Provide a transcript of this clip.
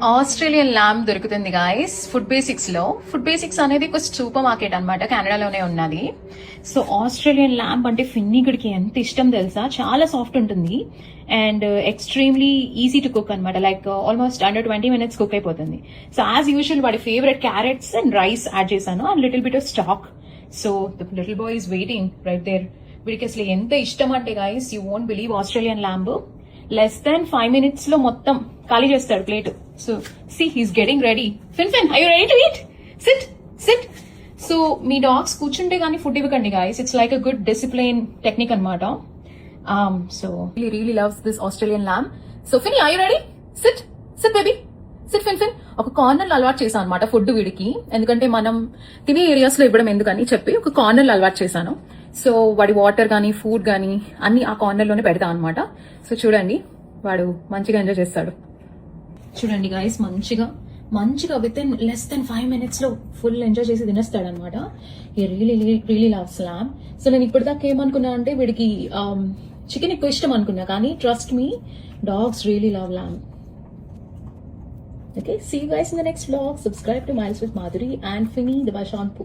Australian lamb దొరుకుతుంది guys food basics లో. Food basics అనేది ఒక సూపర్ మార్కెట్ అనమాట, కెనడాలోనే ఉన్నది. సో ఆస్ట్రేలియన్ ల్యాంబ్ అంటే ఫిన్నిగడికి ఎంత ఇష్టం తెలుసా, చాలా సాఫ్ట్ ఉంటుంది and extremely easy to cook అనమాట. Like almost under 20 minutes cook అయిపోతుంది. సో యాజ్ యూజువల్ వాడి favourite carrots and rice add చేశాను and little bit of stock. So the little boy is waiting right there. వీడికి అసలు ఎంత ఇష్టం అంటే guys, you won't believe, Australian lamb less than 5 minutes లో మొత్తం ఖాళీ చేస్తాడు ప్లేట్. So see he's getting ready. Finn I you ready to eat? Sit sit. So మీ డాగ్స్ కూర్చుంటే కానీ ఫుడ్ ఇవ్వకండి guys, it's like a good discipline technique అనమాట. So really loves this Australian lamb. So Finn I you ready? Sit sit baby sit. Finn ఒక corner అలవాటు చేశాను అనమాట food వీడికి, ఎందుకంటే మనం తినే ఏరియాస్ లో ఇవ్వడం ఎందుకని చెప్పి ఒక కార్నర్ అలవాటు చేశాను. సో వాడి వాటర్ కానీ ఫుడ్ కానీ అన్ని ఆ కార్నర్ లోనే పెడతా అనమాట. సో చూడండి వాడు మంచిగా ఎంజాయ్ చేస్తాడు. చూడండి గైస్, మంచిగా with in less than 5 minutes లో ఫుల్ ఎంజాయ్ చేసి తినేస్తాడు అనమాట. ఈ రియలీ లవ్స్ ల్యాంబ్. సో నేను ఇప్పటిదాకా ఏమనుకున్నా అంటే వీడికి చికెన్ ఎక్కువ ఇష్టం అనుకున్నా, కానీ trust me, dogs really love lamb. Okay, see you guys in the next vlog. Subscribe to Miles with Madhuri and Finny the Bashanpu.